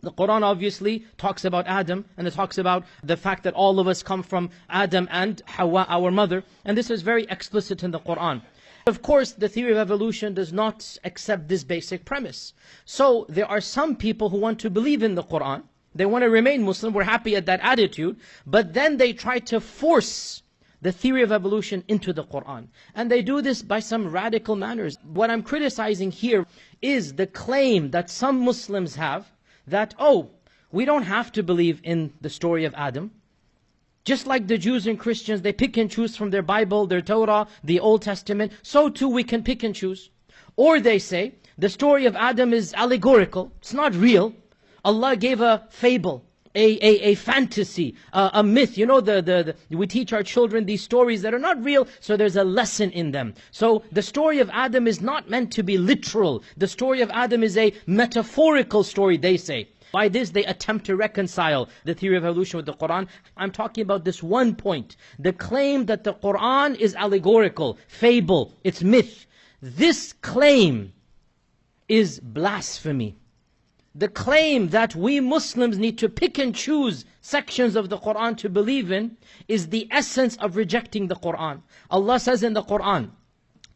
The Quran obviously talks about Adam, and it talks about the fact that all of us come from Adam and Hawa, our mother. And this is very explicit in the Quran. Of course, the theory of evolution does not accept this basic premise. So there are some people who want to believe in the Quran. They want to remain Muslim. We're happy at that attitude. But then they try to force the theory of evolution into the Quran. And they do this by some radical manners. What I'm criticizing here is the claim that some Muslims have that, oh, we don't have to believe in the story of Adam. Just like the Jews and Christians, they pick and choose from their Bible, their Torah, the Old Testament, so too we can pick and choose. Or they say, the story of Adam is allegorical, it's not real. Allah gave a fable, a fantasy, a myth. You know, we teach our children these stories that are not real, so there's a lesson in them. So the story of Adam is not meant to be literal. The story of Adam is a metaphorical story, they say. By this, they attempt to reconcile the theory of evolution with the Quran. I'm talking about this one point. The claim that the Quran is allegorical, fable, it's myth. This claim is blasphemy. The claim that we Muslims need to pick and choose sections of the Quran to believe in is the essence of rejecting the Quran. Allah says in the Quran,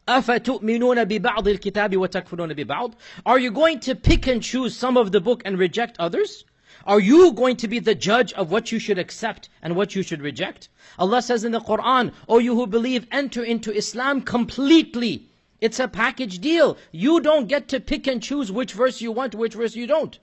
أَفَتُؤْمِنُونَ بِبَعْضِ الْكِتَابِ وَتَكْفُرُونَ بِبَعْضِ. Are you going to pick and choose some of the book and reject others? Are you going to be the judge of what you should accept and what you should reject? Allah says in the Quran, O you who believe, enter into Islam completely. It's a package deal. You don't get to pick and choose which verse you want, which verse you don't.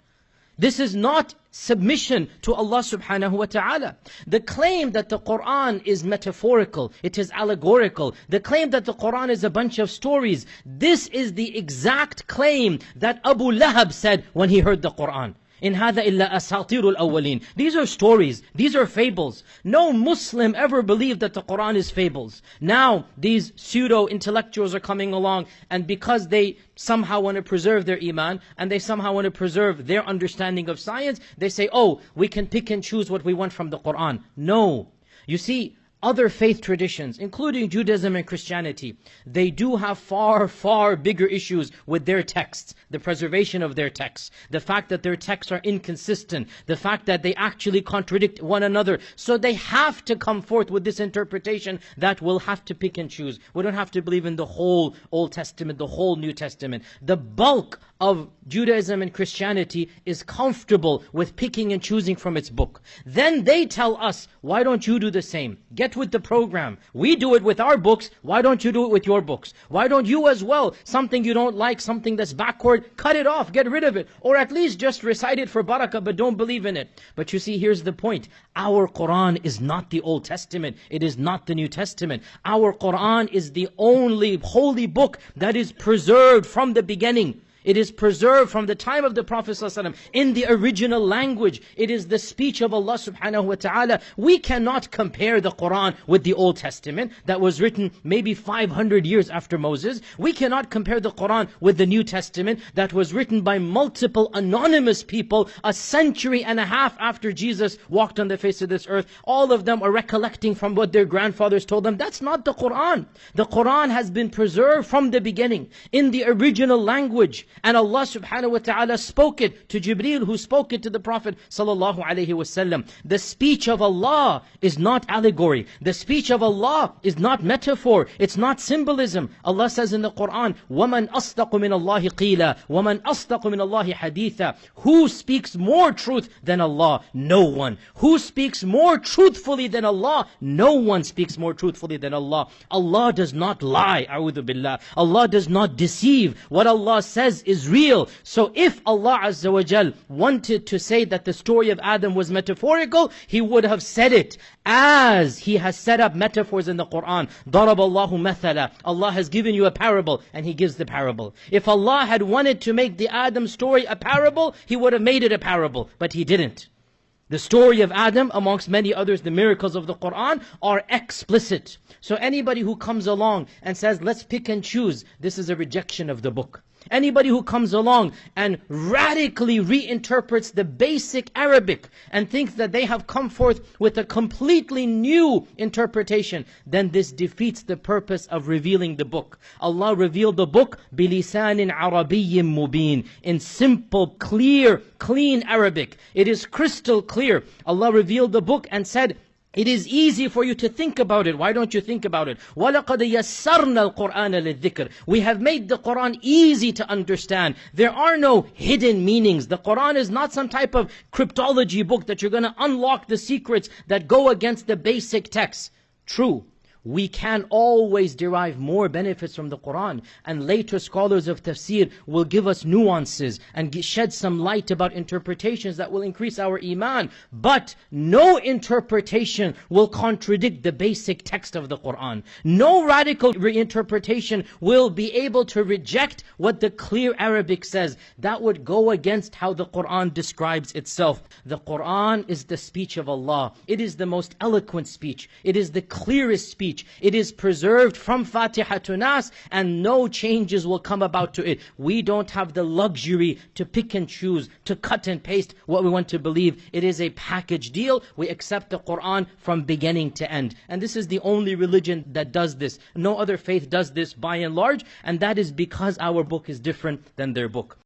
This is not submission to Allah subhanahu wa ta'ala. The claim that the Quran is metaphorical, it is allegorical. The claim that the Quran is a bunch of stories. This is the exact claim that Abu Lahab said when he heard the Quran. In هذا إلا أساطير الأولين. These are stories. These are fables. No Muslim ever believed that the Quran is fables. Now these pseudo-intellectuals are coming along, and because they somehow want to preserve their iman, and they somehow want to preserve their understanding of science, they say, oh, we can pick and choose what we want from the Quran. No. You see, other faith traditions, including Judaism and Christianity, they do have far, far bigger issues with their texts, the preservation of their texts, the fact that their texts are inconsistent, the fact that they actually contradict one another. So they have to come forth with this interpretation that we'll have to pick and choose. We don't have to believe in the whole Old Testament, the whole New Testament. The bulk of Judaism and Christianity is comfortable with picking and choosing from its book. Then they tell us, why don't you do the same? Get with the program. We do it with our books. Why don't you do it with your books? Why don't you as well? Something you don't like, something that's backward, cut it off, get rid of it. Or at least just recite it for barakah, but don't believe in it. But you see, here's the point. Our Quran is not the Old Testament. It is not the New Testament. Our Quran is the only holy book that is preserved from the beginning. It is preserved from the time of the Prophet ﷺ in the original language. It is the speech of Allah subhanahu wa ta'ala. We cannot compare the Quran with the Old Testament that was written maybe 500 years after Moses. We cannot compare the Quran with the New Testament that was written by multiple anonymous people a century and a half after Jesus walked on the face of this earth. All of them are recollecting from what their grandfathers told them. That's not the Quran. The Quran has been preserved from the beginning in the original language. And Allah subhanahu wa ta'ala spoke it to Jibreel, who spoke it to the Prophet sallallahu alaihi wasallam. The speech of Allah is not allegory. The speech of Allah is not metaphor. It's not symbolism. Allah says in the Quran, وَمَنْ أَصْدَقُ مِنَ اللَّهِ قِيلًا وَمَنْ أَصْدَقُ مِنَ اللَّهِ حَدِيثًا. Who speaks more truth than Allah? No one. Who speaks more truthfully than Allah? No one speaks more truthfully than Allah. Allah does not lie. A'udhu billah. Allah does not deceive. What Allah says is real. So if Allah Azza wa Jal wanted to say that the story of Adam was metaphorical, He would have said it as He has set up metaphors in the Quran. ضَرَبَ اللَّهُ مَثَلًا. Allah has given you a parable, and He gives the parable. If Allah had wanted to make the Adam story a parable, He would have made it a parable, but He didn't. The story of Adam, amongst many others, the miracles of the Quran, are explicit. So anybody who comes along and says, let's pick and choose, this is a rejection of the book. Anybody who comes along and radically reinterprets the basic Arabic and thinks that they have come forth with a completely new interpretation, then this defeats the purpose of revealing the book. Allah revealed the book بِلِسَانٍ عَرَبِيٍّ مُبِينٍ, in simple, clear, clean Arabic. It is crystal clear. Allah revealed the book and said, it is easy for you to think about it. Why don't you think about it? وَلَقَدْ يَسَّرْنَا الْقُرْآنَ لِلذِّكْرِ. We have made the Quran easy to understand. There are no hidden meanings. The Quran is not some type of cryptology book that you're going to unlock the secrets that go against the basic text. True. We can always derive more benefits from the Quran, and later scholars of tafsir will give us nuances and shed some light about interpretations that will increase our iman. But no interpretation will contradict the basic text of the Quran. No radical reinterpretation will be able to reject what the clear Arabic says. That would go against how the Quran describes itself. The Quran is the speech of Allah. It is the most eloquent speech. It is the clearest speech. It is preserved from Fatiha to Nas, and no changes will come about to it. We don't have the luxury to pick and choose, to cut and paste what we want to believe. It is a package deal. We accept the Quran from beginning to end. And this is the only religion that does this. No other faith does this by and large, and that is because our book is different than their book.